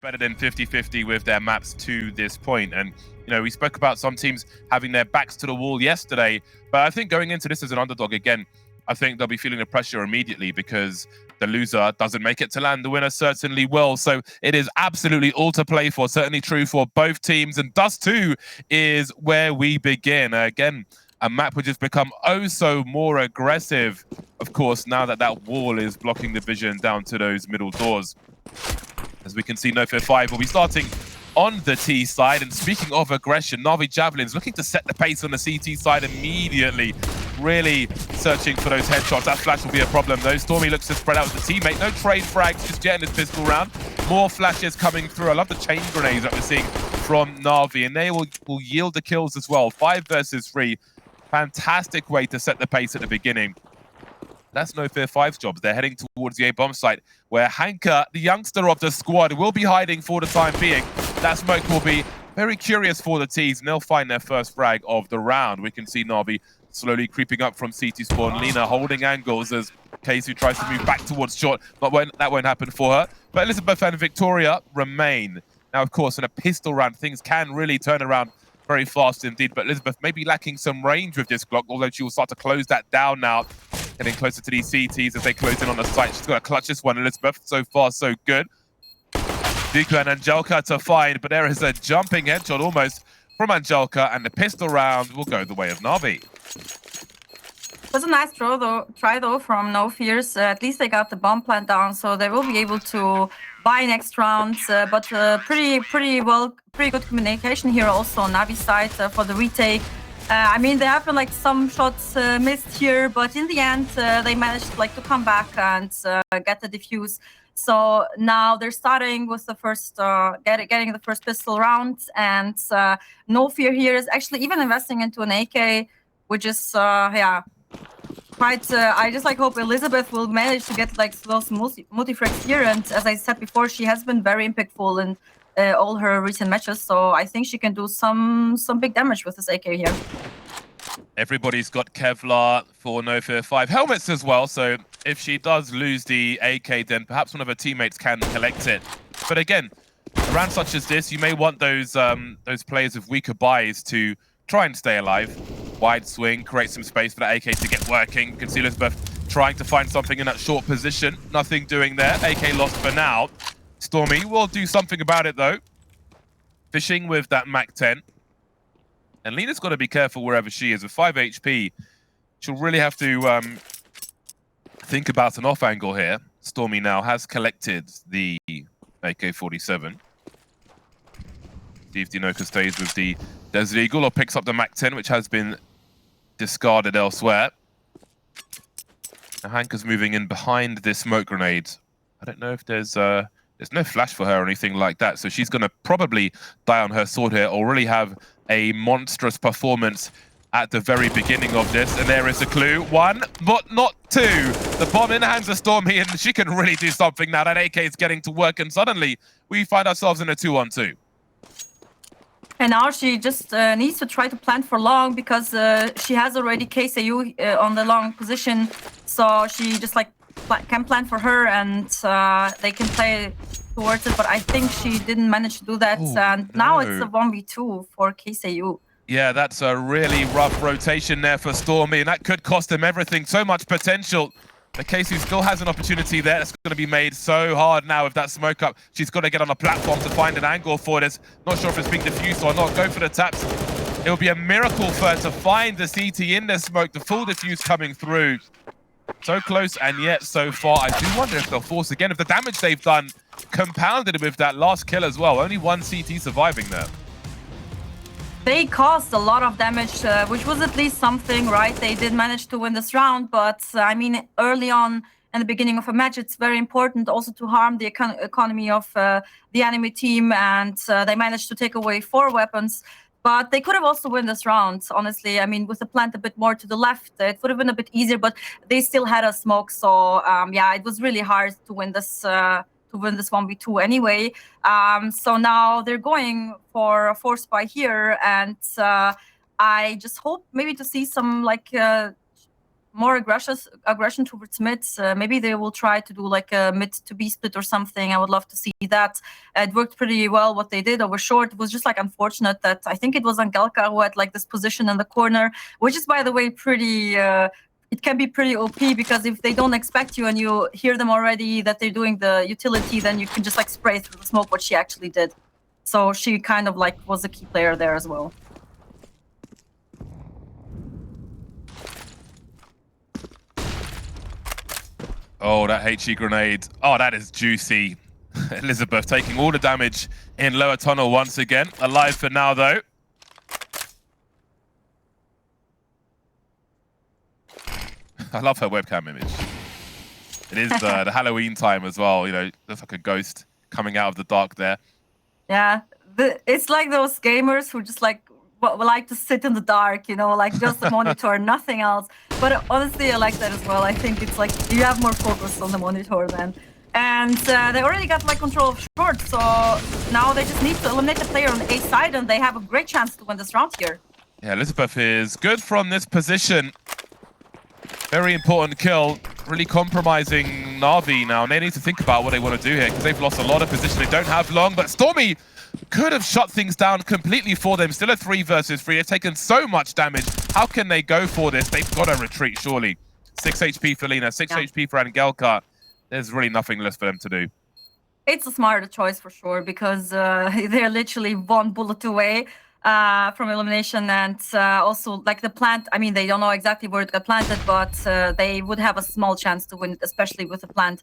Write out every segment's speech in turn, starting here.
better than 50-50 with their maps to this point. And, you know, we spoke about some teams having their backs to the wall yesterday, but I think going into this as an underdog again, I think they'll be feeling the pressure immediately because the loser doesn't make it to land. The winner certainly will. So it is absolutely all to play for, certainly true for both teams. And Dust2 is where we begin. Again, a map which has become oh so more aggressive, of course, now that that wall is blocking the vision down to those middle doors. As we can see, NOFEAR5 will be starting on the T side. And speaking of aggression, NAVI Javelins looking to set the pace on the CT side immediately. Really searching for those headshots. That flash will be a problem though. Stormy looks to spread out with the teammate. No trade frags, just getting his pistol round. More flashes coming through. I love the chain grenades that we're seeing from Navi, and they will yield the kills as well. 5 versus 3. Fantastic way to set the pace at the beginning. That's NOFEAR5's job. They're heading towards the A-bomb site, where Hanka, the youngster of the squad, will be hiding for the time being. That smoke will be very curious for the T's, and they'll find their first frag of the round. We can see Navi slowly creeping up from CT spawn. Lina holding angles as Casey tries to move back towards short, but that won't happen for her. But Elizabeth and Victoria remain. Now, of course, in a pistol round, things can really turn around very fast indeed, but Elizabeth may be lacking some range with this Glock, although she will start to close that down now. Getting closer to these CTs as they close in on the site. She's got to clutch this one, Elizabeth. So far, so good. Dika and Angelka to find, but there is a jumping headshot almost from Angelka, and the pistol round will go the way of Navi. It was a nice try though from NOFEAR's. At least they got the bomb plant down, so they will be able to buy next rounds. But pretty good communication here also on Navi's side for the retake. I mean, there have been like some shots missed here, but in the end, they managed like to come back and get the defuse. So now they're starting with the first, getting the first pistol round, and NOFEAR here is actually even investing into an AK, which is yeah, quite. I just like hope Elizabeth will manage to get like those multi-frags here, and as I said before, she has been very impactful in all her recent matches, so I think she can do some big damage with this AK here. Everybody's got Kevlar for NOFEAR5 helmets as well, so if she does lose the AK, then perhaps one of her teammates can collect it. But again, around such as this, you may want those players with weaker buys to try and stay alive. Wide swing, create some space for that AK to get working. You can see Elizabeth trying to find something in that short position. Nothing doing there. AK lost for now. Stormy will do something about it though. Fishing with that MAC-10. And Lina's got to be careful wherever she is. With 5 HP, she'll really have to think about an off angle here. Stormy now has collected the AK-47. Steve Dinoka stays with the Desert Eagle or picks up the MAC-10, which has been discarded elsewhere. Now Hanka's moving in behind this smoke grenade. I don't know if there's no flash for her or anything like that, so she's going to probably die on her sword here or really have a monstrous performance at the very beginning of this. And there is a clue. 1, but not 2. The bomb in the hands of Stormy, and she can really do something now. That AK is getting to work, and suddenly we find ourselves in a 2-on-2. And now she just needs to try to plant for long because she has already KSU on the long position. So she just like can plan for her, and they can play towards it. But I think she didn't manage to do that. Ooh, and now it's a 1v2 for KSU. Yeah, that's a really rough rotation there for Stormy, and that could cost him everything. So much potential. The KSU still has an opportunity there. It's going to be made so hard now with that smoke up. She's got to get on a platform to find an angle for this. Not sure if it's being diffused or not. Go for the taps. It will be a miracle for her to find the CT in the smoke. The full diffuse coming through. So close and yet so far. I do wonder if they'll force again. If the damage they've done compounded with that last kill as well. Only one CT surviving there. They caused a lot of damage, which was at least something, right? They did manage to win this round, but I mean, early on in the beginning of a match, it's very important also to harm the economy of the enemy team, and they managed to take away 4 weapons. But they could have also won this round, honestly. I mean, with the plant a bit more to the left, it would have been a bit easier, but they still had a smoke. So, yeah, it was really hard to win this 1v2 anyway. So now they're going for a force buy here, and I just hope maybe to see some like more aggression towards mids. Maybe they will try to do like a mid to B split or something. I would love to see that. It worked pretty well what they did over short. It was just like unfortunate that I think it was Angelka who had like this position in the corner, which is by the way pretty. It can be pretty OP because if they don't expect you and you hear them already that they're doing the utility, then you can just like spray through the smoke, what she actually did. So she kind of like was a key player there as well. Oh, that HE grenade. Oh, that is juicy. Elizabeth taking all the damage in lower tunnel once again. Alive for now, though. I love her webcam image. It is the Halloween time as well. You know, looks like a ghost coming out of the dark there. Yeah, it's like those gamers who just like like to sit in the dark, you know, like just the monitor, nothing else. But honestly, I like that as well. I think it's like you have more focus on the monitor then. And they already got like control of short, so now they just need to eliminate the player on the A side, and they have a great chance to win this round here. Yeah, Elizabeth is good from this position. Very important kill, really compromising Na'Vi now. And they need to think about what they want to do here because they've lost a lot of position. They don't have long, but Stormy could have shut things down completely for them. Still a 3 versus 3. They've taken so much damage. How can they go for this? They've got to retreat, surely. 6 HP for Lina, 6 HP for Angelka. There's really nothing less for them to do. It's a smarter choice for sure because they're literally 1 bullet away from elimination, and also like the plant, I mean, they don't know exactly where it got planted, but they would have a small chance to win it, especially with the plant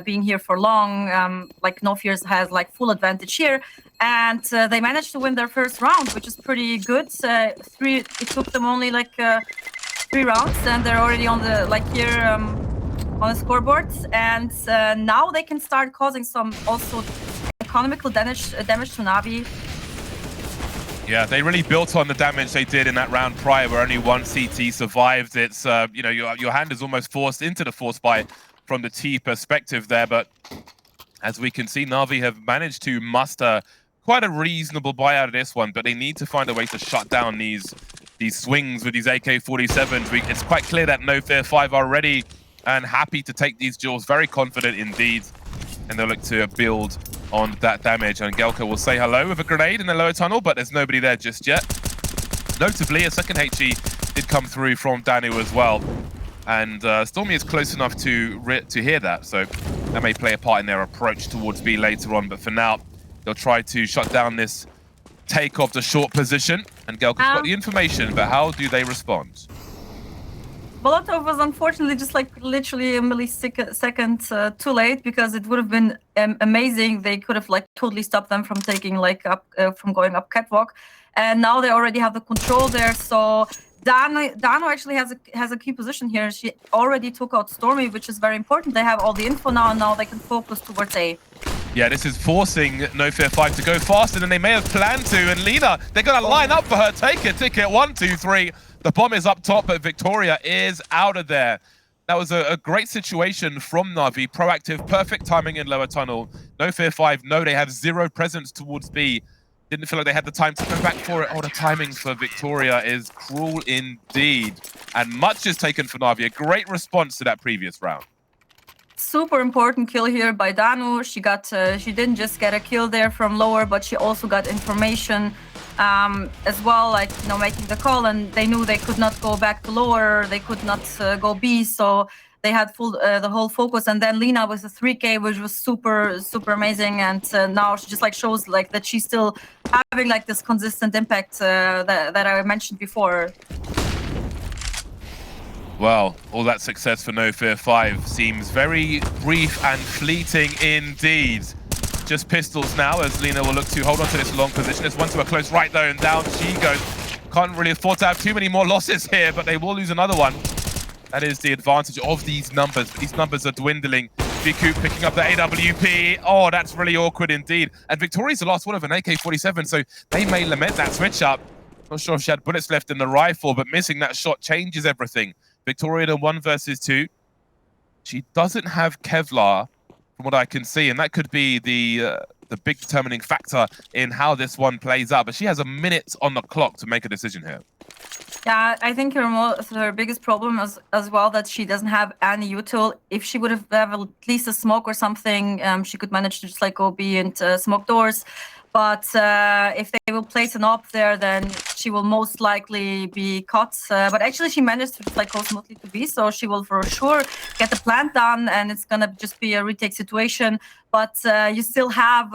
being here for long. Like NOFEAR5 has like full advantage here, and they managed to win their first round, which is pretty good. It took them only like 3 rounds, and they're already on the like here on the scoreboard, and now they can start causing some also economical damage to Navi. Yeah, they really built on the damage they did in that round prior, where only 1 CT survived. It's you know, your hand is almost forced into the force buy from the T perspective there, but as we can see, Navi have managed to muster quite a reasonable buy out of this one, but they need to find a way to shut down these swings with these AK-47s. It's quite clear that NOFEAR5 are ready and happy to take these duels, very confident indeed, and they'll look to build on that damage. And Angelka will say hello with a grenade in the lower tunnel, but there's nobody there just yet. Notably, a second HE did come through from Danu as well, and Stormy is close enough to hear that, so that may play a part in their approach towards B later on. But for now, they'll try to shut down this take of the short position. And Angelka's got the information, but how do they respond? Molotov was unfortunately just like literally a millisecond too late, because it would have been amazing. They could have like totally stopped them from taking like up from going up catwalk, and now they already have the control there. So Dano actually has a key position here. She already took out Stormy, which is very important. They have all the info now, and now they can focus towards A. Yeah, this is forcing NOFEAR5 to go faster than they may have planned to. And Lina, they're going to line up for her. Take it, ticket, 1, 2, 3. The bomb is up top, but Victoria is out of there. That was a great situation from Navi. Proactive, perfect timing in lower tunnel. NOFEAR5 know they have 0 presence towards B. Didn't feel like they had the time to go back for it. Oh, the timing for Victoria is cruel indeed. And much is taken for Navi. A great response to that previous round. Super important kill here by Danu. She didn't just get a kill there from lower, but she also got information as well, like, you know, making the call, and they knew they could not go back to lower, they could not go B, so they had the whole focus. And then Lina with the 3K, which was super amazing, and now she just like shows like that she's still having like this consistent impact that I mentioned before. Well, all that success for NOFEAR5 seems very brief and fleeting indeed. Just pistols now, as Lina will look to hold on to this long position. It's one to a close right though, and down she goes. Can't really afford to have too many more losses here, but they will lose another one. That is the advantage of these numbers. These numbers are dwindling. Viku picking up the AWP. Oh, that's really awkward indeed. And Victoria's the last one of an AK-47, so they may lament that switch up. Not sure if she had bullets left in the rifle, but missing that shot changes everything. Victoria in a 1 versus 2. She doesn't have Kevlar, from what I can see, and that could be the big determining factor in how this one plays out. But she has a minute on the clock to make a decision here. Yeah, I think her biggest problem is as well that she doesn't have any util. If she would have at least a smoke or something, she could manage to just like go B and smoke doors. But if they will place an op there, then she will most likely be caught. But actually, she managed to just like go smoothly to B, so she will for sure get the plant done, and it's gonna just be a retake situation. But you still have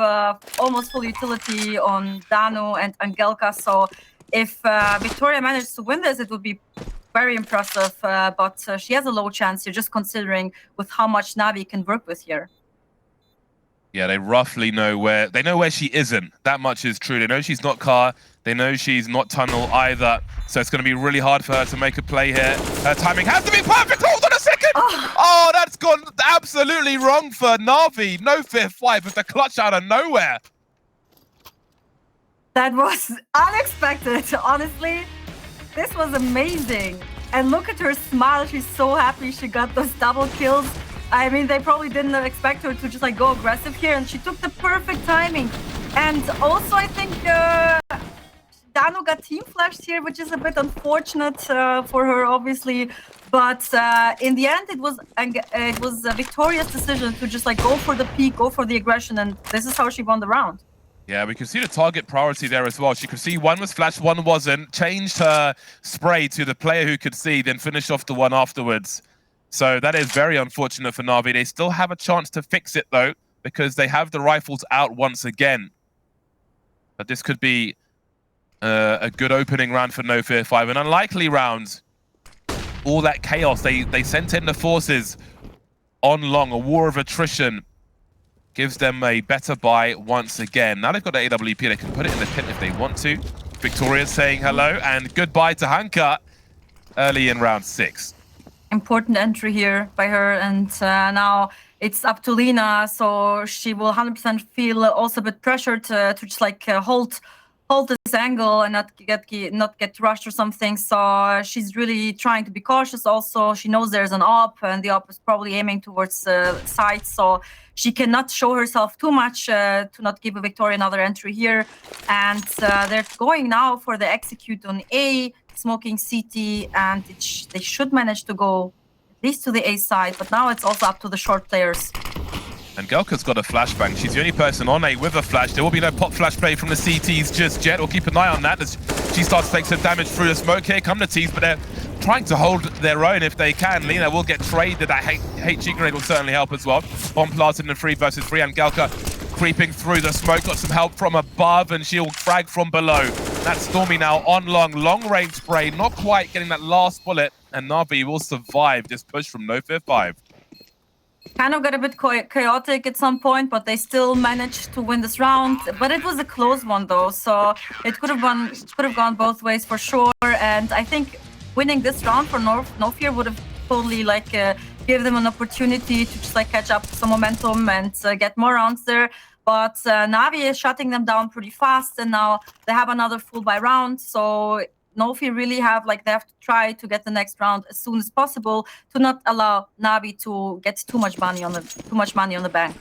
almost full utility on Danu and Angelka, so if Victoria manages to win this, it would be very impressive, but she has a low chance here, just considering with how much Navi can work with here. Yeah, they roughly know where she isn't. That much is true. They know she's not car. They know she's not tunnel either. So it's going to be really hard for her to make a play here. Her timing has to be perfect. Hold on a second. Oh, that's gone absolutely wrong for Navi. NOFEAR5 with the clutch out of nowhere. That was unexpected, honestly. This was amazing. And look at her smile. She's so happy she got those double kills. I mean, they probably didn't expect her to just like go aggressive here, and she took the perfect timing. And also, I think Danu got team flashed here, which is a bit unfortunate for her, obviously. But in the end, it was Victoria's decision to just like go for the peak, go for the aggression, and this is how she won the round. Yeah, we can see the target priority there as well. She could see one was flashed, one wasn't. Changed her spray to the player who could see, then finish off the one afterwards. So that is very unfortunate for Navi. They still have a chance to fix it, though, because they have the rifles out once again. But this could be a good opening round for NOFEAR5. An unlikely round. All that chaos. They sent in the forces on long. A war of attrition gives them a better buy once again. Now they've got the AWP. They can put it in the pit if they want to. Victoria saying hello and goodbye to Hanka early in round 6. Important entry here by her, and now it's up to Lina, so she will 100% feel also a bit pressured to just like hold this angle and not get rushed or something. So she's really trying to be cautious. Also, she knows there's an op, and the op is probably aiming towards the side, so she cannot show herself too much to not give a Victoria another entry here. And they're going now for the execute on A, smoking CT, and they should manage to go at least to the A side, but now it's also up to the short players. Angelka's got a flashbang. She's the only person on A with a flash. There will be no pop flash play from the CTs just yet. We'll keep an eye on that as she starts to take some damage through the smoke. Here come the Ts, but they're trying to hold their own if they can. Lina will get traded. That HG grenade will certainly help as well. Bomb planted in 3 versus 3. Angelka creeping through the smoke. Got some help from above, and she'll frag from below. That's Stormy now on long range spray. Not quite getting that last bullet, and Navi will survive this push from NOFEAR5. Kind of got a bit chaotic at some point, but they still managed to win this round. But it was a close one, though, so it could have gone both ways for sure. And I think winning this round for NOFEAR would have totally like give them an opportunity to just like catch up some momentum and get more rounds there. But Navi is shutting them down pretty fast, and now they have another full buy round. So NOFEAR really have they have to try to get the next round as soon as possible to not allow Navi to get too much money on the bank.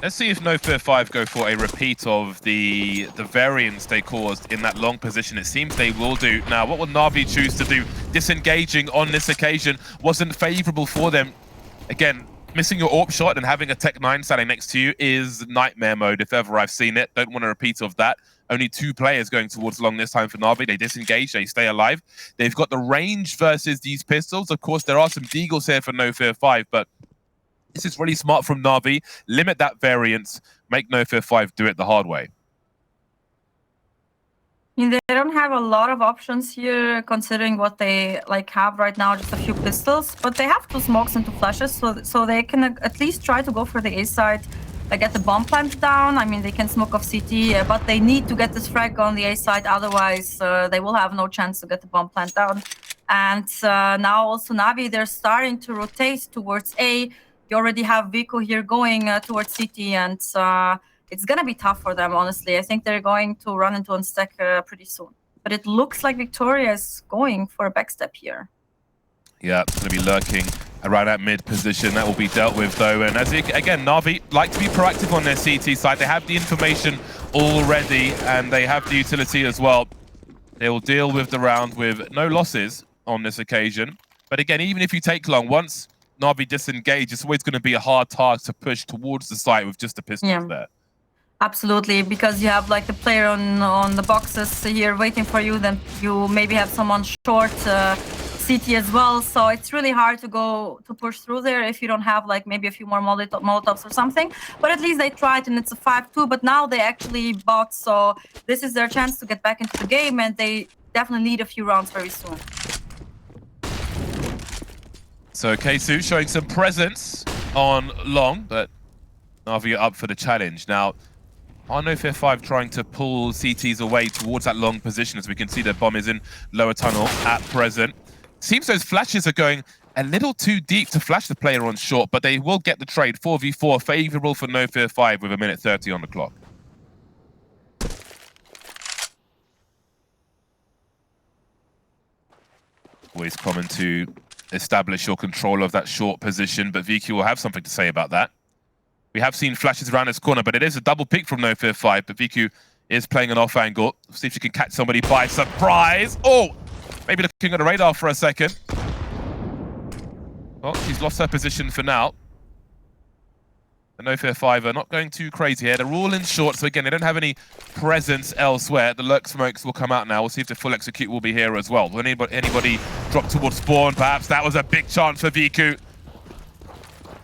Let's see if NOFEAR5 go for a repeat of the variance they caused in that long position. It seems they will do. Now, what will Navi choose to do? Disengaging on this occasion wasn't favorable for them. Again, missing your AWP shot and having a Tech 9 standing next to you is nightmare mode if ever I've seen it. Don't want a repeat of that. Only 2 players going towards long this time for Navi. They disengage, they stay alive. They've got the range versus these pistols. Of course, there are some deagles here for NOFEAR5, but this is really smart from Navi. Limit that variance, make NOFEAR5 do it the hard way. I mean, they don't have a lot of options here, considering what they have right now, just a few pistols. But they have 2 smokes and 2 flashes, so they can at least try to go for the A side. Get the bomb plant down. I mean, they can smoke off CT, but they need to get this frag on the A side, otherwise they will have no chance to get the bomb plant down. And now also Navi, they're starting to rotate towards A. You already have Vico here going towards CT, and it's gonna be tough for them, honestly. I think they're going to run into unstack pretty soon. But it looks like Victoria is going for a backstep here. Yeah, it's going to be lurking around that mid position. That will be dealt with, though. And again, Navi like to be proactive on their CT side. They have the information already, and they have the utility as well. They will deal with the round with no losses on this occasion. But again, even if you take long, once Navi disengage, it's always going to be a hard task to push towards the site with just the pistols there. Absolutely, because you have like the player on the boxes here waiting for you, then you maybe have someone short CT as well, so it's really hard to push through there if you don't have like maybe a few more molotovs or something. But at least they tried, and it's a 5-2, but now they actually bought, so this is their chance to get back into the game, and they definitely need a few rounds very soon. So Keisu showing some presence on long, but Navi are up for the challenge. Now, are NOFEAR5 trying to pull CTs away towards that long position? As we can see, the bomb is in lower tunnel at present. Seems those flashes are going a little too deep to flash the player on short, but they will get the trade. 4v4, favorable for NOFEAR5 with 1:30 on the clock. Always common to establish your control of that short position, but VQ will have something to say about that. We have seen flashes around this corner, but it is a double pick from NOFEAR5, but VQ is playing an off angle. See if she can catch somebody by surprise. Oh! Maybe looking at the radar for a second. Well, she's lost her position for now. The NOFEAR5 are not going too crazy here. They're all in short, so again, they don't have any presence elsewhere. The lurk smokes will come out now. We'll see if the full execute will be here as well. Will anybody drop towards spawn, perhaps? That was a big chance for VQ.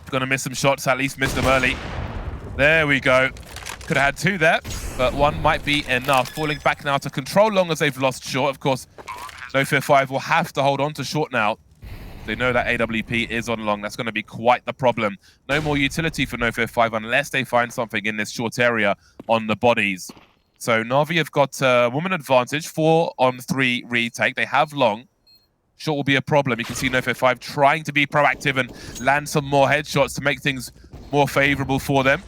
Gonna miss some shots, at least missed them early. There we go. Could have had two there, but one might be enough. Falling back now to control long as they've lost short. Of course, NOFEAR5 will have to hold on to short now. They know that AWP is on long. That's going to be quite the problem. No more utility for NOFEAR5 unless they find something in this short area on the bodies. So Navi have got woman advantage, 4-on-3 retake. They have long. Short will be a problem. You can see NOFEAR5 trying to be proactive and land some more headshots to make things more favorable for them.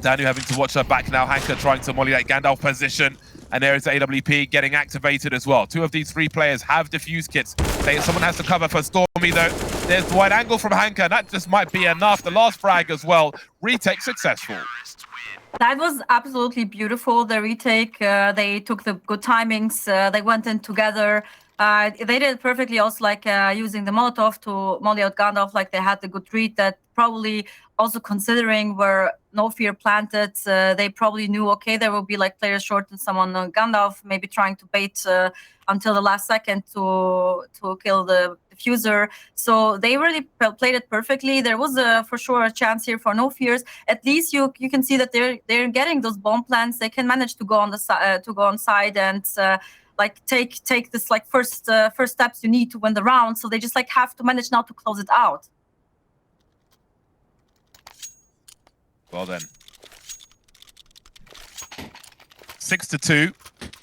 Danu having to watch her back now. Hanka trying to molly that Gandalf position. And there is AWP getting activated as well. Two of these three players have defuse kits. Someone has to cover for Stormy though. There's the wide angle from Hanka. That just might be enough. The last frag as well. Retake successful. That was absolutely beautiful, the retake. They took the good timings. They went in together. They did it perfectly also, like using the Molotov to molly out Gandalf, like they had the good read that probably also considering where NOFEAR planted, they probably knew, okay, there will be like players short and someone on Gandalf, maybe trying to bait until the last second to kill the diffuser. So they really played it perfectly. There was for sure a chance here for NOFEARs. At least you can see that they're getting those bomb plants. They can manage to go on the side and like take this like first steps you need to win the round. So they just like have to manage now to close it out. Well then, 6-2.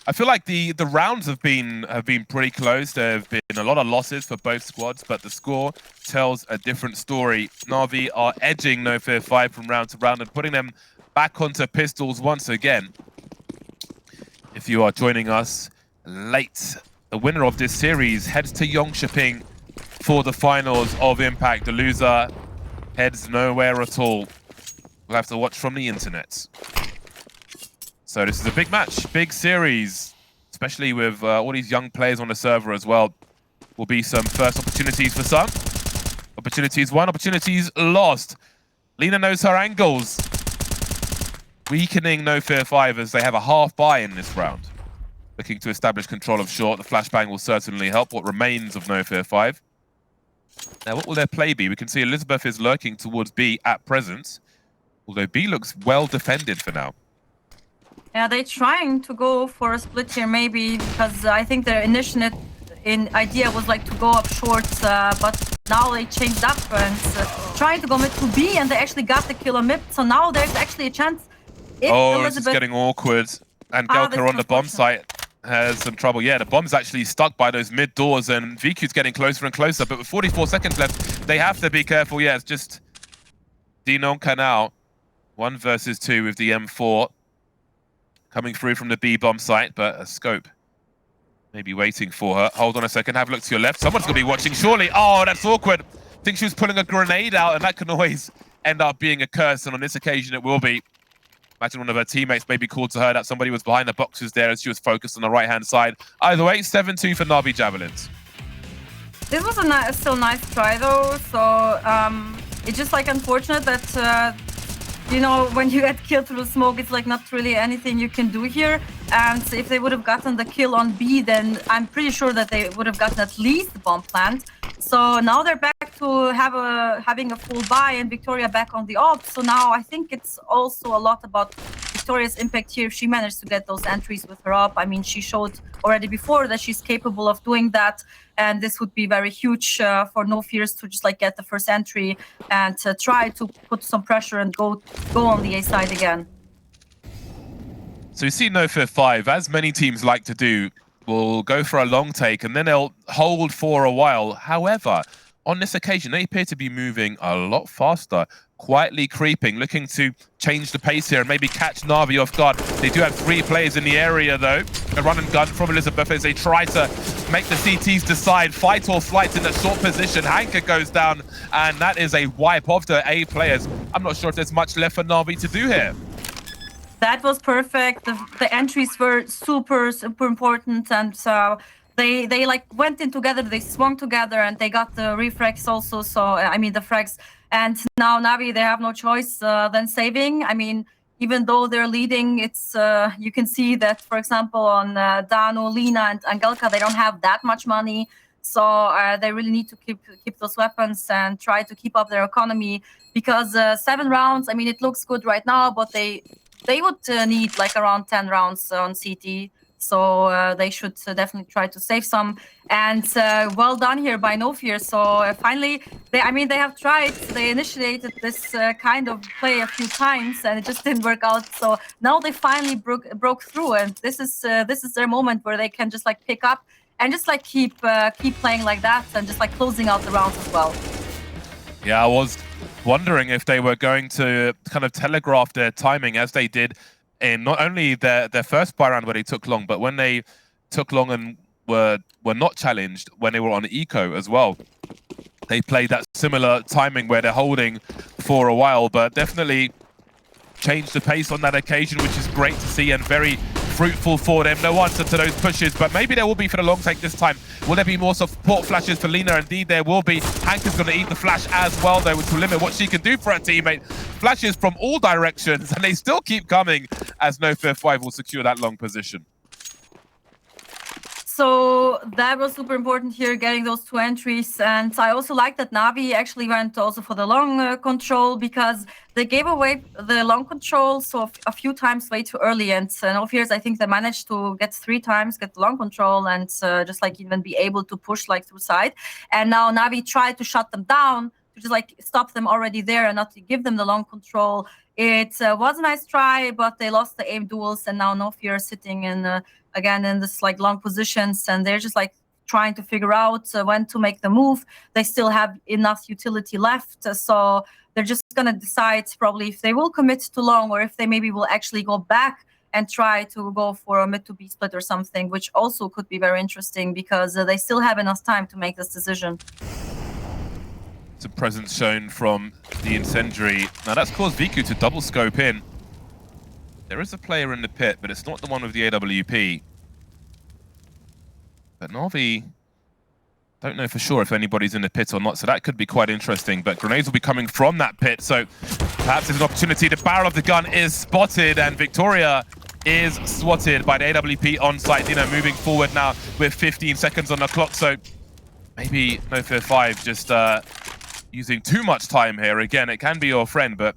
I feel like the rounds have been pretty close. There have been a lot of losses for both squads, but the score tells a different story. Navi are edging NOFEAR5 from round to round and putting them back onto pistols once again. If you are joining us late, the winner of this series heads to Yongshiping for the finals of Impact. The loser heads nowhere at all. We'll have to watch from the internet. So this is a big match, big series, especially with all these young players on the server as well. Will be some first opportunities for some. Opportunities won, opportunities lost. Lina knows her angles. Weakening NOFEAR5 as they have a half buy in this round. Looking to establish control of short. The flashbang will certainly help what remains of NOFEAR5. Now, what will their play be? We can see Elizabeth is lurking towards B at present. Although B looks well defended for now. Yeah, they're trying to go for a split here maybe, because I think their initial idea was like to go up short, but now they changed up and trying to go mid to B, and they actually got the kill on mid. So now there's actually a chance. This is getting awkward. And Gelka on the bomb site has some trouble. Yeah, the bomb's actually stuck by those mid doors, and VQ's getting closer and closer. But with 44 seconds left, they have to be careful. Yeah, it's just Dinonka now. 1 versus 2 with the M4 coming through from the B bomb site, but a scope maybe waiting for her. Hold on a second, have a look to your left. Someone's gonna be watching, surely. Oh, that's awkward. I think she was pulling a grenade out, and that can always end up being a curse, and on this occasion it will be. Imagine one of her teammates maybe called to her that somebody was behind the boxes there as she was focused on the right-hand side. Either way, 7-2 for NAVI Javelins. This was a still nice try though, so it's just like unfortunate that you know, when you get killed through smoke, it's like not really anything you can do here. And if they would have gotten the kill on B, then I'm pretty sure that they would have gotten at least the bomb plant. So now they're back to having a full buy and Victoria back on the op. So now I think it's also a lot about Victoria's impact here. If she managed to get those entries with her op, I mean, she showed already before that she's capable of doing that. And this would be very huge for NOFEAR5 to just like get the first entry and try to put some pressure and go on the A side again. So you see NOFEAR5, as many teams like to do, will go for a long take and then they'll hold for a while. However, on this occasion, they appear to be moving a lot faster, quietly creeping, looking to change the pace here and maybe catch NAVI off guard. They do have 3 players in the area though. A run and gun from Elizabeth as they try to make the CTs decide fight or flight in a short position. Hanka goes down and that is a wipe of the A players. I'm not sure if there's much left for NAVI to do here. That was perfect. The entries were super important, and so they like went in together. They swung together, and they got the refrags also. So I mean the frags. And now NAVI, they have no choice than saving. I mean, even though they're leading, it's you can see that, for example, on Dano, Lina, and Angelka, they don't have that much money. So they really need to keep those weapons and try to keep up their economy, because 7 rounds. I mean, it looks good right now, but they would need like around 10 rounds on CT, so they should definitely try to save some. And well done here by NOFEAR. So finally, they have tried. They initiated this kind of play a few times, and it just didn't work out. So now they finally broke through, and this is their moment where they can just like pick up and just like keep playing like that, and just like closing out the rounds as well. Yeah, I was wondering if they were going to kind of telegraph their timing as they did in not only their first buy round where they took long, but when they took long and were not challenged when they were on eco as well. They played that similar timing where they're holding for a while, but definitely changed the pace on that occasion, which is great to see and very fruitful for them. No answer to those pushes, but maybe there will be for the long take this time. Will there be more support flashes for Lina? Indeed, there will be. Hanka's going to eat the flash as well, though, which will limit what she can do for her teammate. Flashes from all directions, and they still keep coming as NOFEAR5 will secure that long position. So that was super important here, getting those 2 entries. And I also like that NAVI actually went also for the long control, because they gave away the long control so a few times way too early. And NOFEAR5, I think they managed to get 3 times, get the long control, and just like even be able to push like through side. And now NAVI tried to shut them down, to just like stop them already there and not to give them the long control. It was a nice try, but they lost the aim duels, and now NOFEAR sitting in again in this like long positions, and they're just like trying to figure out when to make the move. They still have enough utility left, so they're just gonna decide probably if they will commit to long or if they maybe will actually go back and try to go for a mid to B split or something, which also could be very interesting, because they still have enough time to make this decision. Some presence shown from the incendiary. Now that's caused Viku to double scope in. There is a player in the pit, but it's not the one with the AWP. But NAVI don't know for sure if anybody's in the pit or not, so that could be quite interesting. But grenades will be coming from that pit, so perhaps there's an opportunity. The barrel of the gun is spotted, and Victoria is swatted by the AWP on site. You know, moving forward now with 15 seconds on the clock, so maybe NOFEAR5 just using too much time here. Again, it can be your friend, but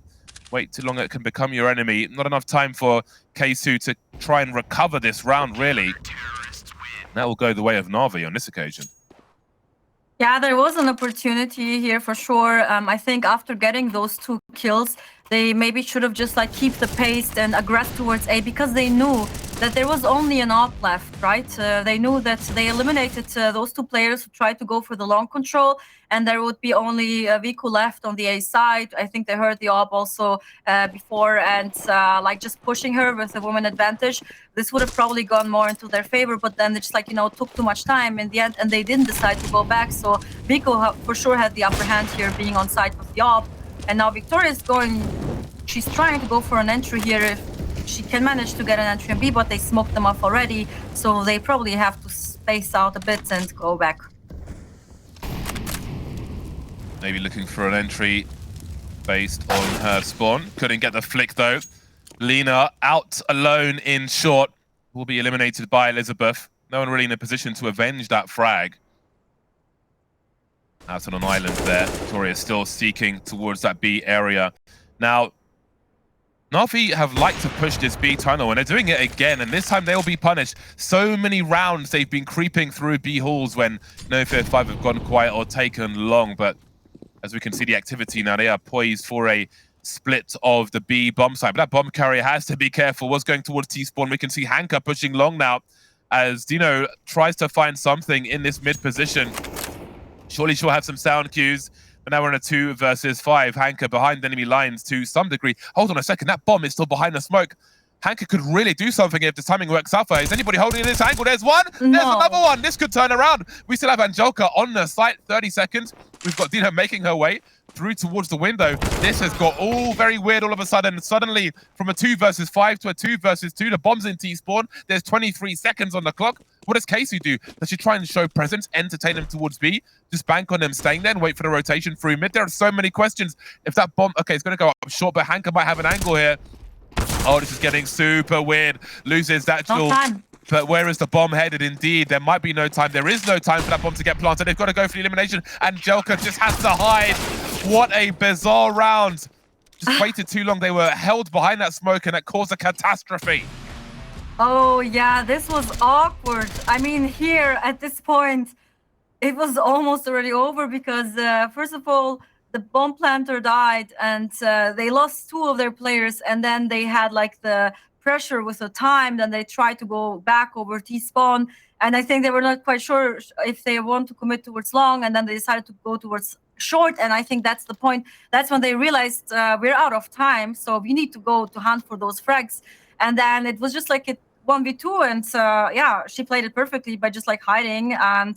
wait too long, it can become your enemy. Not enough time for Keisu to try and recover this round, really. That will go the way of NAVI on this occasion. Yeah, there was an opportunity here for sure. I think after getting those 2 kills, they maybe should have just like keep the pace and aggress towards A, because they knew that there was only an op left, right? They knew that they eliminated those 2 players who tried to go for the long control, and there would be only Viku left on the A side. I think they heard the op also before, and like just pushing her with the woman advantage. This would have probably gone more into their favor, but then they just like, you know, took too much time in the end, and they didn't decide to go back. So Viku for sure had the upper hand here, being on side with the op. And now Victoria is going, she's trying to go for an entry here. she can manage to get an entry on B, but they smoked them off already, so they probably have to space out a bit and go back. Maybe looking for an entry based on her spawn. Couldn't get the flick though. Lena out alone in short. Will be eliminated by Elizabeth. No one really in a position to avenge that frag. Out on an island there. Victoria still seeking towards that B area. Now, NAVI have liked to push this B tunnel, and they're doing it again, and this time they'll be punished. So many rounds they've been creeping through B halls when NOFEAR5 have gone quiet or taken long, but as we can see the activity now, they are poised for a split of the B bomb site. But that bomb carrier has to be careful. Was going towards T-spawn. We can see Hanka pushing long now as Dino tries to find something in this mid position. Surely she'll have some sound cues. But now we're in a 2 versus 5. Hanka behind enemy lines to some degree. Hold on a second. That bomb is still behind the smoke. Hanka could really do something if the timing works out for her. Is anybody holding in this angle? There's one. No. There's another one. This could turn around. We still have Angelka on the site. 30 seconds. We've got Dino making her way through towards the window. This has got all very weird all of a sudden. Suddenly, from a 2 versus 5 to a 2 versus 2, the bomb's in T-spawn. There's 23 seconds on the clock. What does Casey do? Does she try and show presence, entertain them towards B, just bank on them staying there and wait for the rotation through mid? There are so many questions. If that bomb... Okay, it's going to go up short, but Hanka might have an angle here. Oh, this is getting super weird. Loses that duel. But where is the bomb headed? Indeed, there might be no time. There is no time for that bomb to get planted. They've got to go for the elimination. Angelka just has to hide. What a bizarre round. Just waited too long. They were held behind that smoke and that caused a catastrophe. Oh, yeah, this was awkward. I mean, here at this point, it was almost already over because, first of all, the bomb planter died and they lost 2 of their players, and then they had like the pressure with the time. Then they tried to go back over T-spawn, and I think they were not quite sure if they want to commit towards long, and then they decided to go towards short, and I think that's the point. That's when they realized we're out of time, so we need to go to hunt for those frags. And then it was just like a 1v2, and yeah, she played it perfectly by just like hiding. And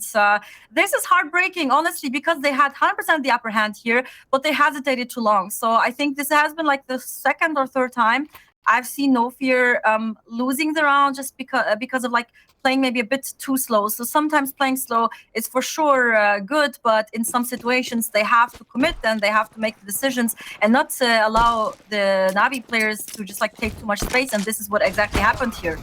this is heartbreaking, honestly, because they had 100% the upper hand here, but they hesitated too long. So I think this has been like the 2nd or 3rd time I've seen NOFEAR losing the round just because of like playing maybe a bit too slow. So sometimes playing slow is for sure good, but in some situations they have to commit and they have to make the decisions and not allow the NAVI players to just like take too much space. And this is what exactly happened here.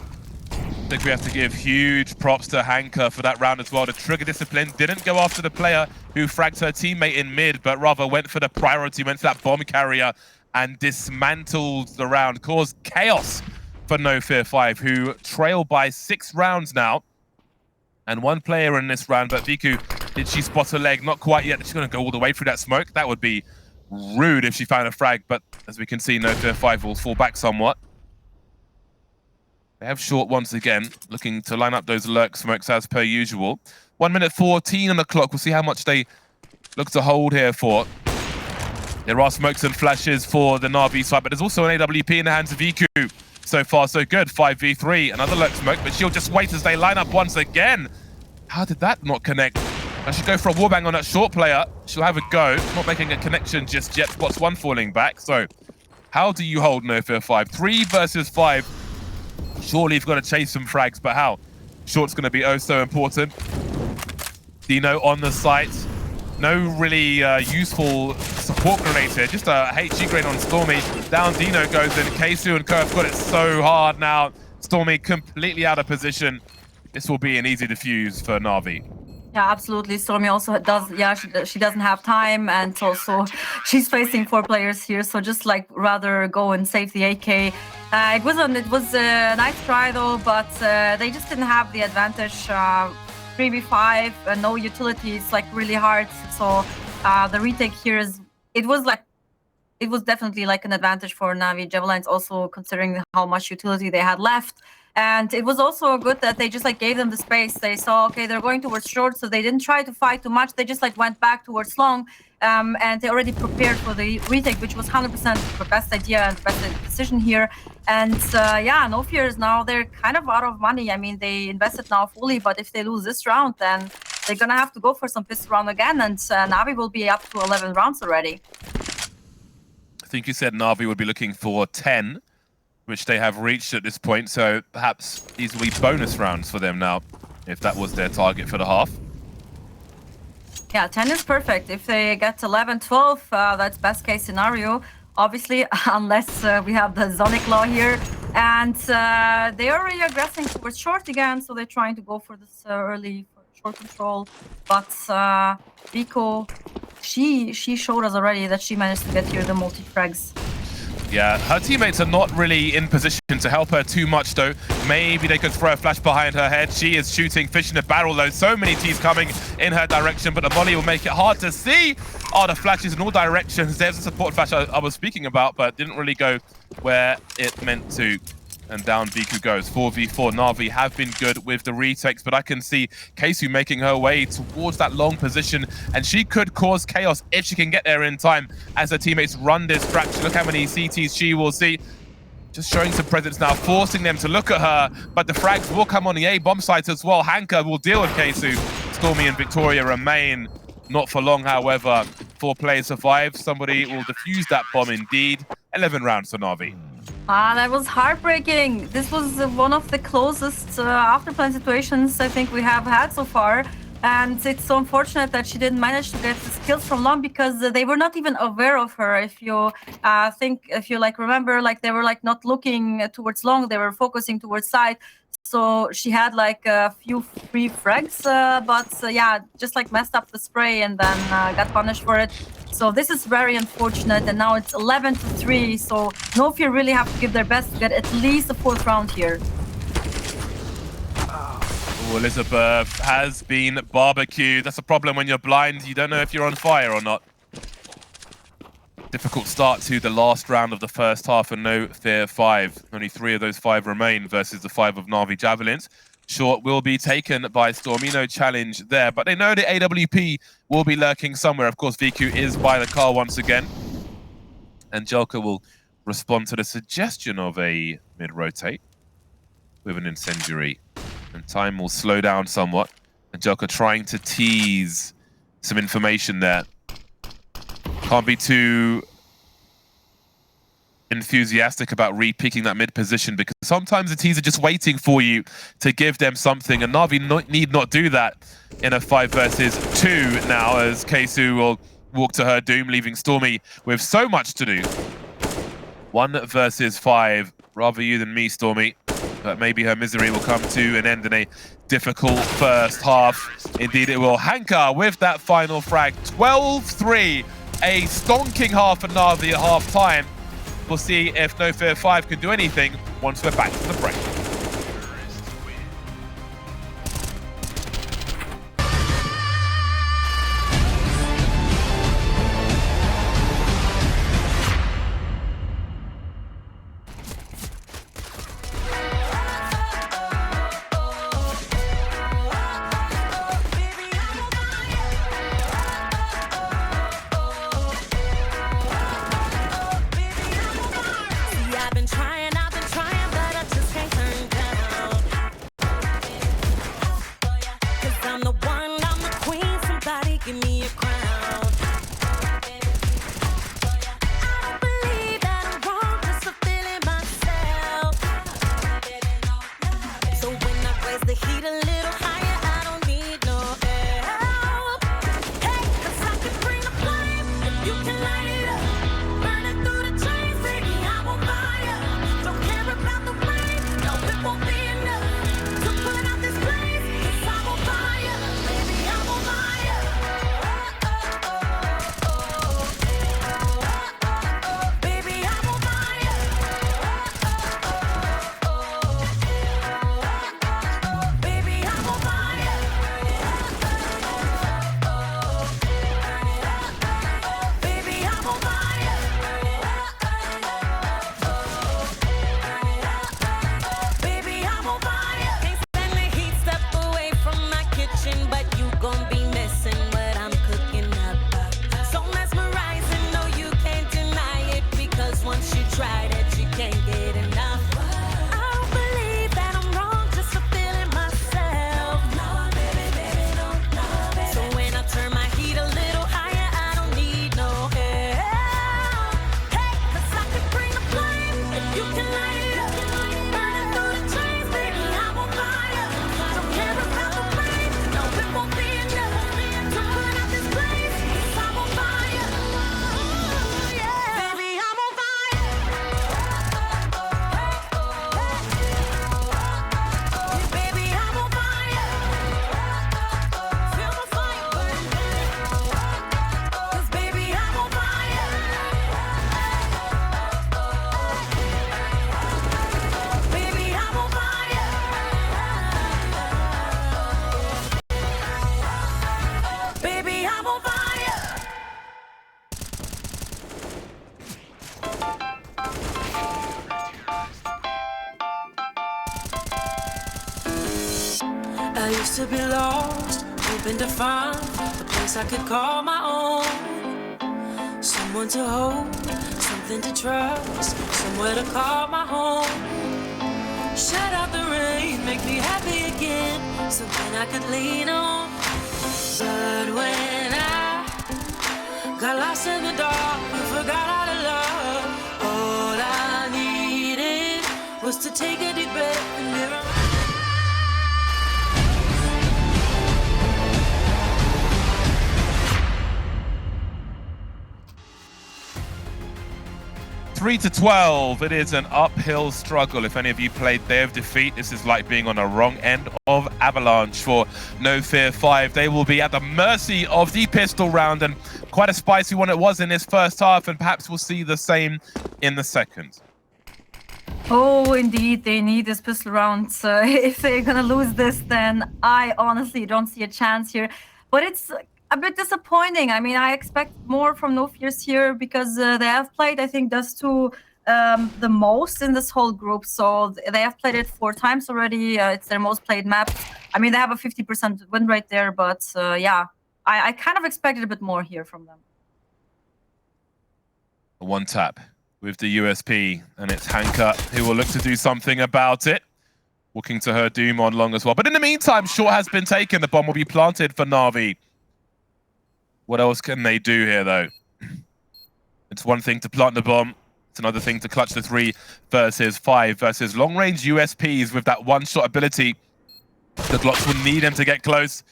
I think we have to give huge props to Hanka for that round as well. The trigger discipline didn't go after the player who fragged her teammate in mid, but rather went for the priority, went for that bomb carrier and dismantled the round, caused chaos for NOFEAR5, who trail by 6 rounds now. And 1 player in this round, but Viku, did she spot a leg? Not quite yet. She's going to go all the way through that smoke. That would be rude if she found a frag, but as we can see, NOFEAR5 will fall back somewhat. They have short once again, looking to line up those lurk smokes as per usual. 1 minute 14 on the clock. We'll see how much they look to hold here for. There are smokes and flashes for the NAVI side, but there's also an AWP in the hands of Viku. So far, so good. 5v3. Another lurk smoke, but she'll just wait as they line up once again. How did that not connect? I should go for a warbang on that short player. She'll have a go. Not making a connection just yet. Spots 1 falling back. So how do you hold NOFEAR5? 3 versus 5. Surely you've got to chase some frags, but how? Short's going to be oh so important. Dino on the site. No really useful support grenades here. Just a HG grenade on Stormy. Down Dino goes in. Keisu and Kerf got it so hard now. Stormy completely out of position. This will be an easy defuse for NAVI. Yeah, absolutely. Stormy also does, yeah, she doesn't have time, and also she's facing 4 players here, so just like rather go and save the AK. It was a nice try though, but they just didn't have the advantage. 3v5, no utility, it's like really hard. So the retake here it was definitely like an advantage for NAVI Javelins, also considering how much utility they had left. And it was also good that they just like gave them the space. They saw, okay, they're going towards short, so they didn't try to fight too much. They just like went back towards long, and they already prepared for the retake, which was 100% the best idea and best decision here. And yeah, NOFEAR is now, they're kind of out of money. I mean, they invested now fully, but if they lose this round, then they're gonna have to go for some pistol round again, and NAVI will be up to 11 rounds already. I think you said NAVI would be looking for 10. which they have reached at this point. So perhaps these will be bonus rounds for them now, if that was their target for the half. Yeah, 10 is perfect. If they get 11, 12, that's best case scenario. Obviously, unless we have the Sonic Law here. And they're already aggressing towards short again, so they're trying to go for this early short control. But Rico, she showed us already that she managed to get here the multi-frags. Yeah, her teammates are not really in position to help her too much, though. Maybe they could throw a flash behind her head. She is shooting fish in a barrel, though. So many teams coming in her direction, but the volley will make it hard to see. Oh, the flashes in all directions. There's a support flash I was speaking about, but didn't really go where it meant to. And down Viku goes. 4v4. Na'Vi have been good with the retakes, but I can see Keisu making her way towards that long position, and she could cause chaos if she can get there in time as her teammates run this distraction. Look how many CTs she will see. Just showing some presence now, forcing them to look at her, but the frags will come on the A bomb site as well. Hanka will deal with Keisu. Stormy and Victoria remain. Not for long, however. 4 players survive. Somebody will defuse that bomb indeed. 11 rounds for Na'Vi. That was heartbreaking. This was one of the closest afterplan situations I think we have had so far. And it's so unfortunate that she didn't manage to get the kills from long, because they were not even aware of her. If you remember, like they were like not looking towards long, they were focusing towards side. So she had like a few free frags, but yeah, just like messed up the spray and then got punished for it. So this is very unfortunate, and now it's 11-3. So NOFEAR really have to give their best to get at least the 4th round here. Oh, Elizabeth has been barbecued. That's a problem when you're blind. You don't know if you're on fire or not. Difficult start to the last round of the first half, and NOFEAR5. Only 3 of those 5 remain versus the 5 of NAVI Javelins. Short will be taken by Stormy, no challenge there, but they know the AWP will be lurking somewhere. Of course, VQ is by the car once again. Angelka will respond to the suggestion of a mid-rotate with an incendiary, and time will slow down somewhat. Angelka trying to tease some information there. Can't be too enthusiastic about re-picking that mid position, because sometimes the teams are just waiting for you to give them something, and Na'Vi need not do that in a 5 versus 2 now, as Keisu will walk to her doom, leaving Stormy with so much to do. 1 versus 5. Rather you than me, Stormy. But maybe her misery will come to an end in a difficult first half. Indeed it will. Hanka with that final frag. 12-3. A stonking half for Na'Vi at half time. We'll see if NOFEAR5 can do anything once we're back to the break. I've been trying, but I just can't used to be lost, hoping to find a place I could call my own. Someone to hold, something to trust, somewhere to call my home. Shut out the rain, make me happy again, something I could lean on. But when I got lost in the dark and forgot how to love, all I needed was to take a deep breath and be reminded. 3-12. It is an uphill struggle. If any of you played Day of Defeat, this is like being on the wrong end of Avalanche for NOFEAR5. They will be at the mercy of the pistol round, and quite a spicy one it was in this first half, and perhaps we'll see the same in the second. Oh, indeed, they need this pistol round. If they're gonna lose this, then I honestly don't see a chance here. But it's a bit disappointing. I mean, I expect more from NOFEARs here because they have played, I think, Dust2 the most in this whole group. So they have played it 4 times already. It's their most played map. I mean, they have a 50% win rate there, but yeah, I kind of expected a bit more here from them. One tap with the USP, and it's Hanka who will look to do something about it. Walking to her doom on long as well. But in the meantime, short has been taken. The bomb will be planted for NAVI. What else can they do here, though? It's one thing to plant the bomb. It's another thing to clutch the 3 versus 5 versus long-range USPs with that one-shot ability. The Glocks will need him to get close.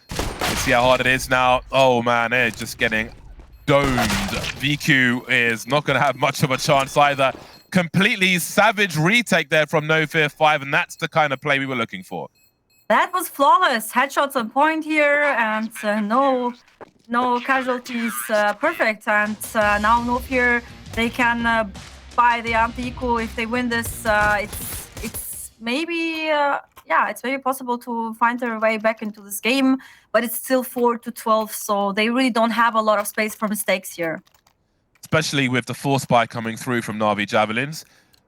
Let's see how hard it is now. Oh, man, they're just getting domed. VQ is not going to have much of a chance either. Completely savage retake there from NOFEAR5, and that's the kind of play we were looking for. That was flawless. Headshots on point here, and no casualties. Perfect. And now NOFEAR, they can buy the anti-eco. If they win this, it's maybe yeah, it's very possible to find their way back into this game. But it's still 4-12, so they really don't have a lot of space for mistakes here. Especially with the force buy coming through from NAVI Javelins.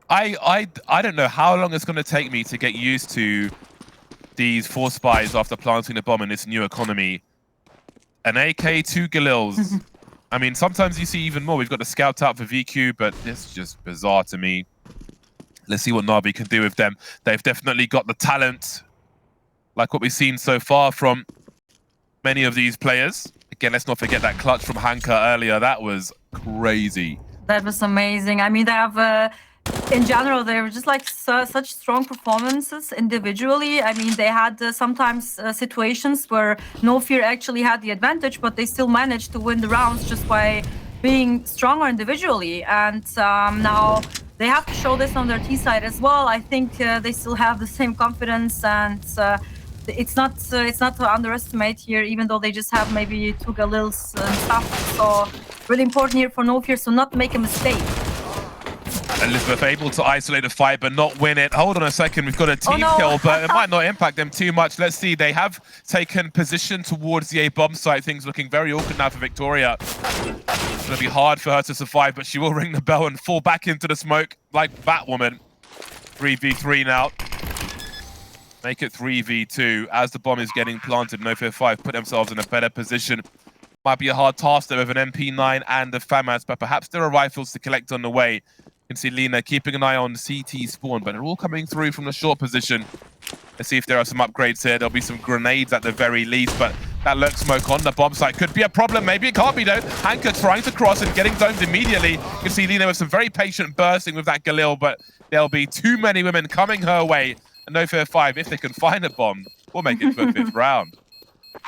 I don't know how long it's going to take me to get used to these force buys after planting the bomb in this new economy. An AK, 2 Galils. I mean, sometimes you see even more. We've got the scout out for VQ, but it's just bizarre to me. Let's see what NAVI can do with them. They've definitely got the talent, like what we've seen so far from many of these players. Again, let's not forget that clutch from Hanka earlier. That was crazy. That was amazing. I mean, they have, in general, they were just like such strong performances individually. I mean, they had sometimes situations where NOFEAR actually had the advantage, but they still managed to win the rounds just by being stronger individually. And now they have to show this on their T side as well. I think they still have the same confidence, and it's not to underestimate here, even though they just have maybe 2 Galils and stuff. So really important here for NOFEAR to not make a mistake. Elizabeth able to isolate the fight but not win it. Hold on a second, we've got a team kill, but it might not impact them too much. Let's see, they have taken position towards the A bomb site. Things looking very awkward now for Victoria. It's going to be hard for her to survive, but she will ring the bell and fall back into the smoke like Batwoman. 3v3 now. Make it 3v2 as the bomb is getting planted. NOFEAR5 put themselves in a better position. Might be a hard task there with an MP9 and the FAMAS, but perhaps there are rifles to collect on the way. You can see Lena keeping an eye on CT spawn, but they're all coming through from the short position. Let's see if there are some upgrades here. There'll be some grenades at the very least, but that lurk smoke on the bomb site could be a problem. Maybe it can't be though. Hanka trying to cross and getting domed immediately. You can see Lena with some very patient bursting with that Galil, but there'll be too many women coming her way. And NOFEAR5, if they can find a bomb, will make it for the 5th round.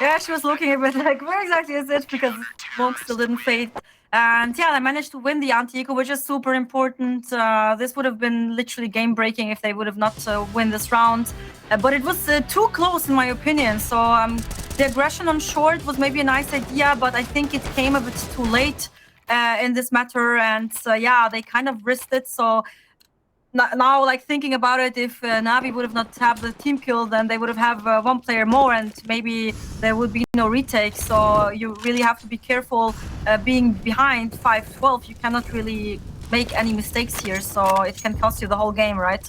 Yeah, she was looking a bit like, where exactly is it? Because smoke still didn't fade. And yeah, they managed to win the anti-eco, which is super important. This would have been literally game-breaking if they would have not win this round. But it was too close, in my opinion. So the aggression on short was maybe a nice idea, but I think it came a bit too late in this matter. And yeah, they kind of risked it. So now, like thinking about it, if NAVI would have not have the team kill, then they would have 1 player more, and maybe there would be no retake. So you really have to be careful being behind 5-12. You cannot really make any mistakes here, so it can cost you the whole game, right?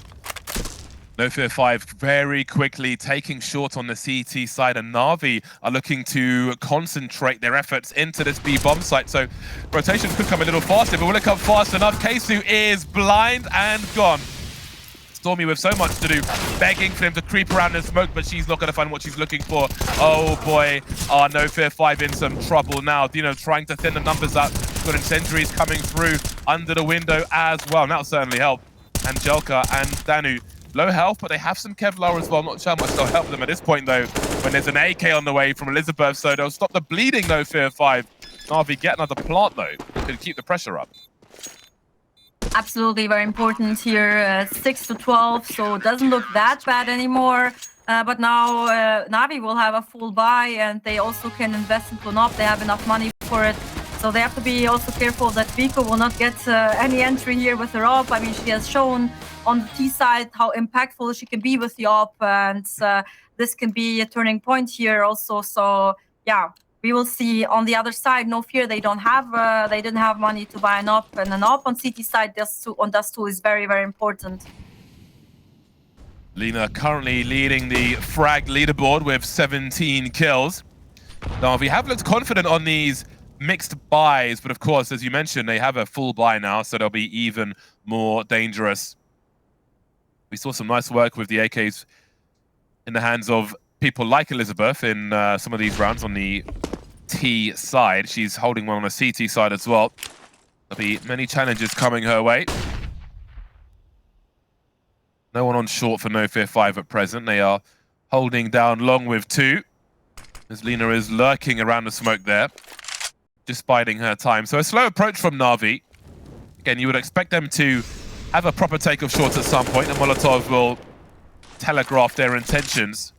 NOFEAR5 very quickly taking short on the CT side, and Na'Vi are looking to concentrate their efforts into this B bomb site. So rotations could come a little faster, but will it come fast enough? Keisu is blind and gone. Stormy with so much to do, begging for him to creep around and smoke, but she's not going to find what she's looking for. Oh boy, NOFEAR5 in some trouble now. Dino trying to thin the numbers up. Got incendiaries coming through under the window as well. That'll certainly help. Angelka and Danu, low health, but they have some Kevlar as well. Not sure how much they'll help them at this point, though, when there's an AK on the way from Elizabeth, so they'll stop the bleeding, NOFEAR5. Na'Vi get another plant, though, to keep the pressure up. Absolutely, very important here. 6 to 12, so it doesn't look that bad anymore. But now Na'Vi will have a full buy, and they also can invest into an op. They have enough money for it. So they have to be also careful that Vico will not get any entry here with her op. I mean, she has shown on the T side how impactful she can be with the op, and this can be a turning point here also. So yeah, we will see on the other side. No fear, they don't have, they didn't have money to buy an op, and an op on CT side on Dust2 is very, very important. Lina currently leading the frag leaderboard with 17 kills. Now, we have looked confident on these mixed buys, but of course, as you mentioned, they have a full buy now, so they'll be even more dangerous. We saw some nice work with the AKs in the hands of people like Elizabeth in some of these rounds on the T side. She's holding one on the CT side as well. There'll be many challenges coming her way. No one on short for NOFEAR5 at present. They are holding down long with 2, as Lina is lurking around the smoke there, just biding her time. So a slow approach from Na'Vi. Again, you would expect them to have a proper take of short at some point, and Molotov will telegraph their intentions.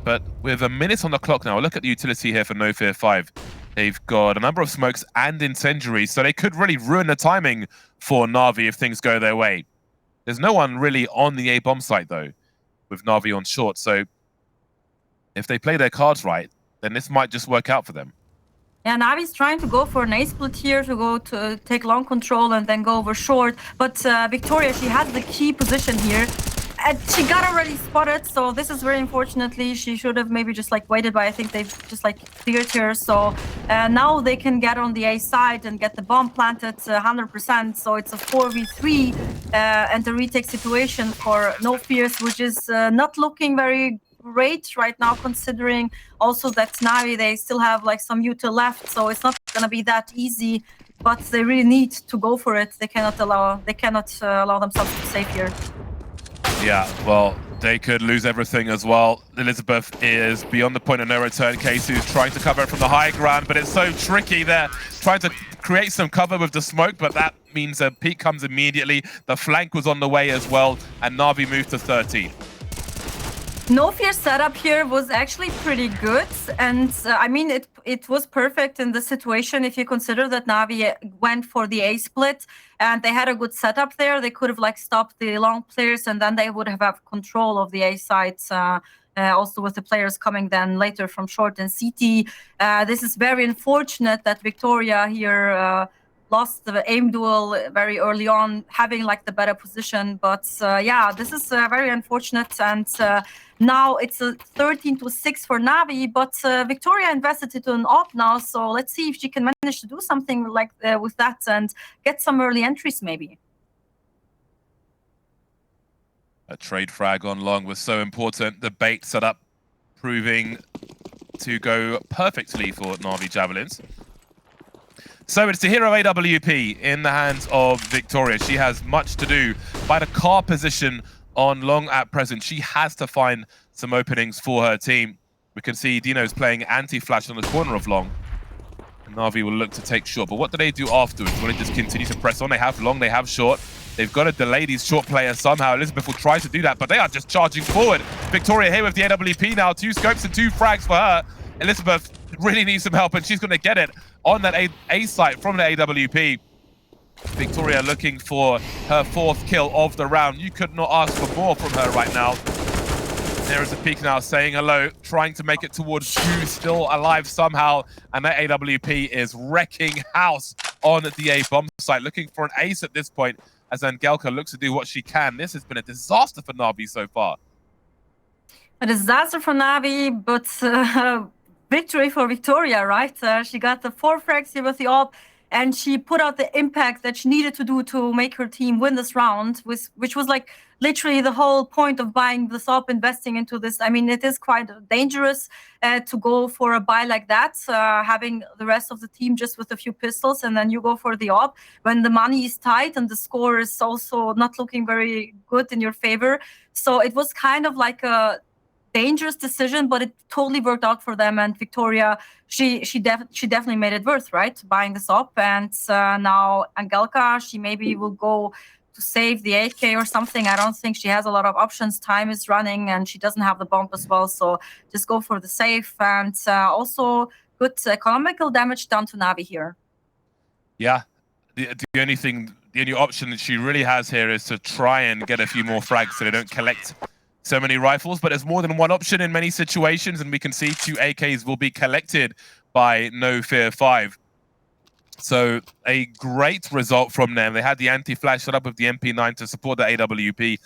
But with a minute on the clock now, look at the utility here for NOFEAR5. They've got a number of smokes and incendiaries, so they could really ruin the timing for Na'Vi if things go their way. There's no one really on the A bomb site, though, with Na'Vi on short. So if they play their cards right, then this might just work out for them. Yeah, Navi's trying to go for an A split here to go to take long control and then go over short. But Victoria, she has the key position here. And she got already spotted, so this is very unfortunately. She should have maybe just like waited, but I think they've just like cleared her. So now they can get on the A side and get the bomb planted 100%. So it's a 4v3 and a retake situation for NOFEAR5, which is not looking very great right now, considering also that Navi, they still have like some util left, so it's not gonna be that easy. But they really need to go for it. They cannot allow themselves to be safe here. Yeah, well, they could lose everything as well. Elizabeth is beyond the point of no return. Keisu is trying to cover it from the high ground, but it's so tricky there. Trying to create some cover with the smoke, but that means a peek comes immediately. The flank was on the way as well, and Na'Vi moved to 13. NOFEAR setup here was actually pretty good, and I mean it was perfect in the situation. If you consider that Na'Vi went for the A split and they had a good setup there, they could have like stopped the long players, and then they would have control of the A sites. Also with the players coming then later from short and CT. This is very unfortunate that Victoria here lost the aim duel very early on, having like the better position. But yeah, this is very unfortunate. And now it's a 13-6 for Navi, but Victoria invested into an op now. So let's see if she can manage to do something like with that and get some early entries maybe. A trade frag on long was so important. The bait setup proving to go perfectly for NAVI Javelins. So it's the hero AWP in the hands of Victoria. She has much to do. By the car position on long at present, she has to find some openings for her team. We can see Dino's playing anti-flash on the corner of long. And Na'Vi will look to take short. But what do they do afterwards? Will they just continue to press on? They have long, they have short. They've got to delay these short players somehow. Elizabeth will try to do that, but they are just charging forward. Victoria here with the AWP now. 2 scopes and 2 frags for her. Elizabeth really needs some help, and she's going to get it on that A site from the AWP. Victoria looking for her 4th kill of the round. You could not ask for more from her right now. There is a peek now saying hello, trying to make it towards Ju, still alive somehow. And that AWP is wrecking house on the A bomb site, looking for an ace at this point. as Angelka looks to do what she can. This has been a disaster for NAVI so far. A disaster for NAVI, but victory for Victoria, right? She got the 4 frags here with the AWP, and she put out the impact that she needed to do to make her team win this round, which was like literally the whole point of buying this AWP, investing into this. I mean, it is quite dangerous to go for a buy like that, having the rest of the team just with a few pistols, and then you go for the AWP when the money is tight and the score is also not looking very good in your favor. So it was kind of like a dangerous decision, but it totally worked out for them. And Victoria, she definitely made it worth, right, buying this up. And now Angelka, she maybe will go to save the AK or something. I don't think she has a lot of options. Time is running, and she doesn't have the bomb as well. So just go for the safe. And also good economical damage done to NAVI here. Yeah, the only option that she really has here is to try and get a few more frags so they don't collect so many rifles, but there's more than one option in many situations, and we can see 2 AKs will be collected by NOFEAR5. So a great result from them. They had the anti-flash set up with the MP9 to support the AWP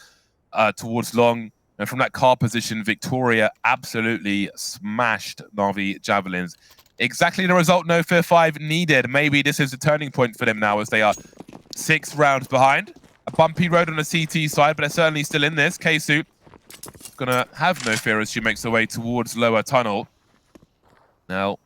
towards long. And from that car position, Victoria absolutely smashed NAVI Javelins. Exactly the result NOFEAR5 needed. Maybe this is a turning point for them now, as they are 6 rounds behind. A bumpy road on the CT side, but they're certainly still in this. K-Suit gonna have no fear as she makes her way towards lower tunnel. Now,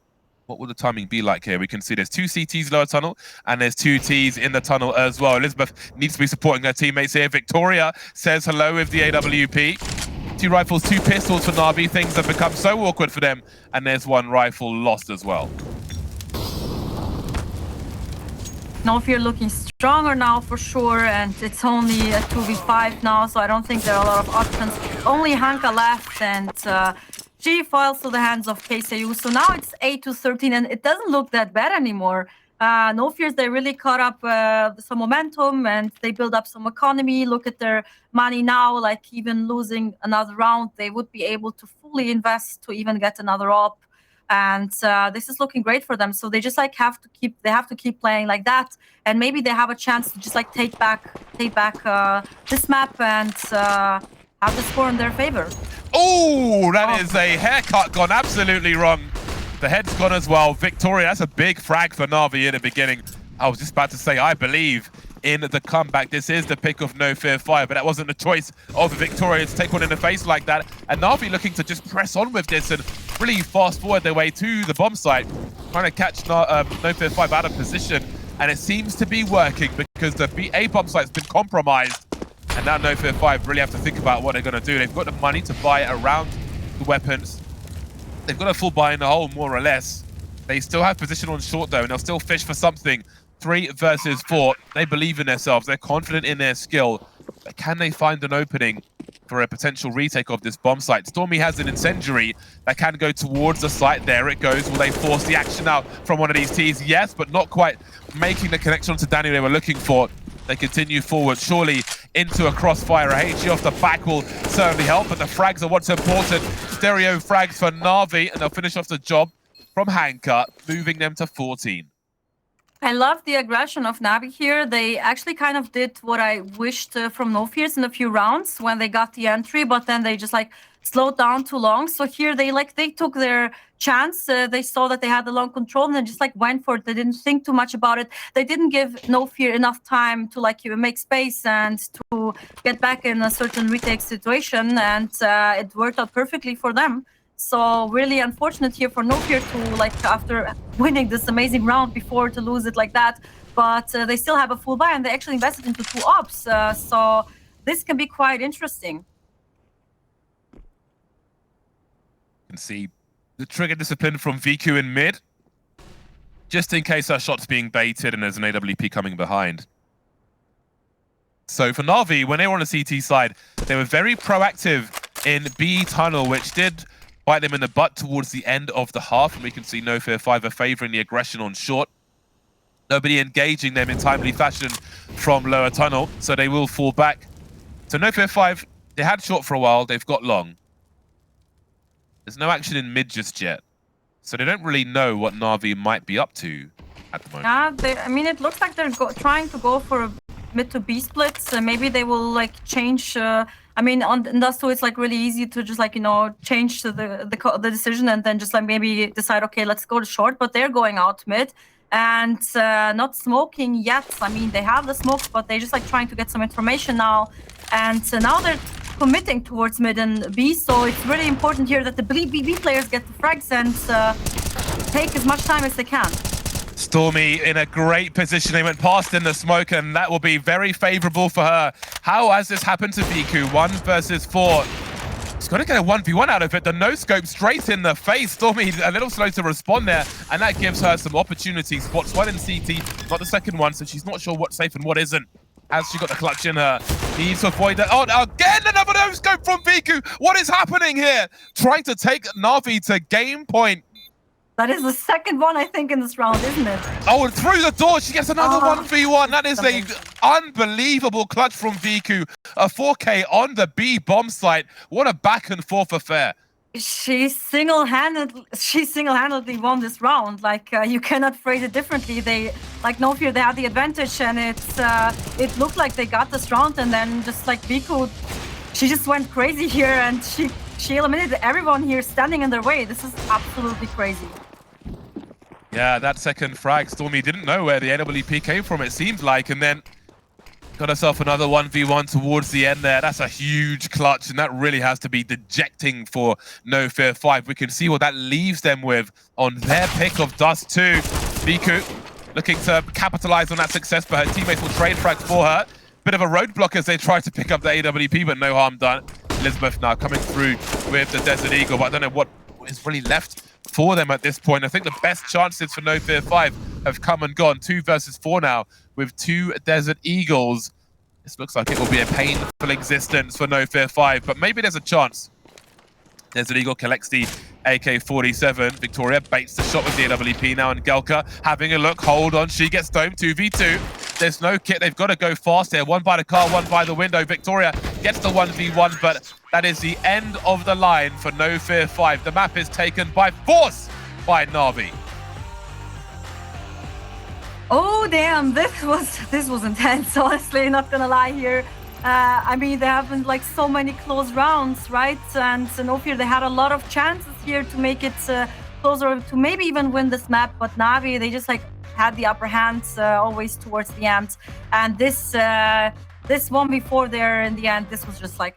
what will the timing be like here? We can see there's 2 CTs lower tunnel, and there's 2 Ts in the tunnel as well. Elizabeth needs to be supporting her teammates here. Victoria says hello with the AWP. 2 rifles, 2 pistols for NAVI. Things have become so awkward for them, and there's 1 rifle lost as well. NOFEAR looking stronger now for sure, and it's only a 2v5 now, so I don't think there are a lot of options. Only Hanka left, and she falls to the hands of KCU. So now it's 8-13, and it doesn't look that bad anymore. NOFEARs, they really caught up some momentum, and they build up some economy. Look at their money now, like even losing another round, they would be able to fully invest to even get another AWP. And this is looking great for them. So they just like have to keep playing like that, and maybe they have a chance to just like take back this map and have the score in their favor. Oh, that is a haircut gone absolutely wrong. The head's gone as well. Victoria, that's a big frag for NAVI in the beginning. I was just about to say, I believe in the comeback. This is the pick of NOFEAR5, but that wasn't the choice of Victoria to take one in the face like that. And NAVI looking to just press on with this and really fast forward their way to the bomb site, trying to catch NOFEAR5 out of position. And it seems to be working because the A bomb site's been compromised. And now NOFEAR5 really have to think about what they're going to do. They've got the money to buy around the weapons. They've got a full buy in the hole, more or less. They still have position on short, though, and they'll still fish for something. 3 versus 4. They believe in themselves. They're confident in their skill. But can they find an opening for a potential retake of this bomb site? Stormy has an incendiary that can go towards the site. There it goes. Will they force the action out from one of these Ts? Yes, but not quite making the connection to Danny they were looking for. They continue forward, surely into a crossfire. A HE off the back will certainly help, but the frags are what's important. Stereo frags for NAVI, and they'll finish off the job from Hanka, moving them to 14. I love the aggression of NAVI here. They actually kind of did what I wished from NOFEARs in a few rounds when they got the entry, but then they just like slowed down too long. So here they took their chance. They saw that they had the long control and then just like went for it. They didn't think too much about it. They didn't give NOFEAR enough time to like make space and to get back in a certain retake situation, and it worked out perfectly for them. So really unfortunate here for NOFEAR to, like, after winning this amazing round before, to lose it like that. But they still have a full buy, and they actually invested into 2 ops. So this can be quite interesting. You can see the trigger discipline from VQ in mid, just in case our shot's being baited and there's an AWP coming behind. So for NAVI, when they were on the CT side, they were very proactive in B tunnel, which did bite them in the butt towards the end of the half, and we can see NOFEAR5 are favouring the aggression on short. Nobody engaging them in timely fashion from lower tunnel, so they will fall back. So NOFEAR5, they had short for a while, they've got long. There's no action in mid just yet, so they don't really know what NAVI might be up to at the moment. Yeah, I mean, it looks like they're trying to go for mid to B splits. Maybe they will like change. I mean, on Dust2, it's like really easy to just like, you know, change to the decision and then just like maybe decide, okay, let's go to short. But they're going out mid and not smoking yet. I mean, they have the smokes, but they're just like trying to get some information now. And now they're committing towards mid and B. So it's really important here that the B players get the frags and take as much time as they can. Stormy in a great position. They went past in the smoke, and that will be very favorable for her. How has this happened to Viku? 1 versus 4. She's got to get a 1v1 out of it. The no-scope straight in the face. Stormy a little slow to respond there, and that gives her some opportunities. Spots one in CT, not the second one, so she's not sure what's safe and what isn't. Has she got the clutch in her? Needs to avoid that. Oh, again, another no-scope from Viku. What is happening here? Trying to take Navi to game point. That is the second one, I think, in this round, isn't it? Oh, and through the door, she gets another 1v1. That is an unbelievable clutch from Viku. A 4K on the B bomb site. What a back and forth affair. She single-handedly won this round. Like, you cannot phrase it differently. They, like NOFEAR, they had the advantage, and it looked like they got this round, and then just like Viku, she just went crazy here, and she eliminated everyone here standing in their way. This is absolutely crazy. Yeah, that second frag, Stormy didn't know where the AWP came from, it seemed like, and then got herself another 1v1 towards the end there. That's a huge clutch, and that really has to be dejecting for NOFEAR5. We can see what that leaves them with on their pick of Dust2. Viku looking to capitalize on that success, but her teammates will trade frags for her. Bit of a roadblock as they try to pick up the AWP, but no harm done. Elizabeth now coming through with the Desert Eagle, but I don't know what is really left for them at this point. I think the best chances for NOFEAR5 have come and gone. 2 versus 4 now with 2 Desert Eagles. This looks like it will be a painful existence for NOFEAR5, but maybe there's a chance. Desert Eagle collects the AK-47. Victoria baits the shot with the AWP now, and Angelka having a look. Hold on, she gets domed 2v2. There's no kit. They've got to go fast here. One by the car, one by the window. Victoria gets the 1v1, but that is the end of the line for NOFEAR5. The map is taken by force by NAVI. Oh damn, this was intense. Honestly, not gonna lie here. I mean, there have been like so many close rounds, right? And NOFEAR, they had a lot of chances here to make it closer, to maybe even win this map. But NAVI, they just like had the upper hand always towards the end. And this 1v4 there in the end, this was just like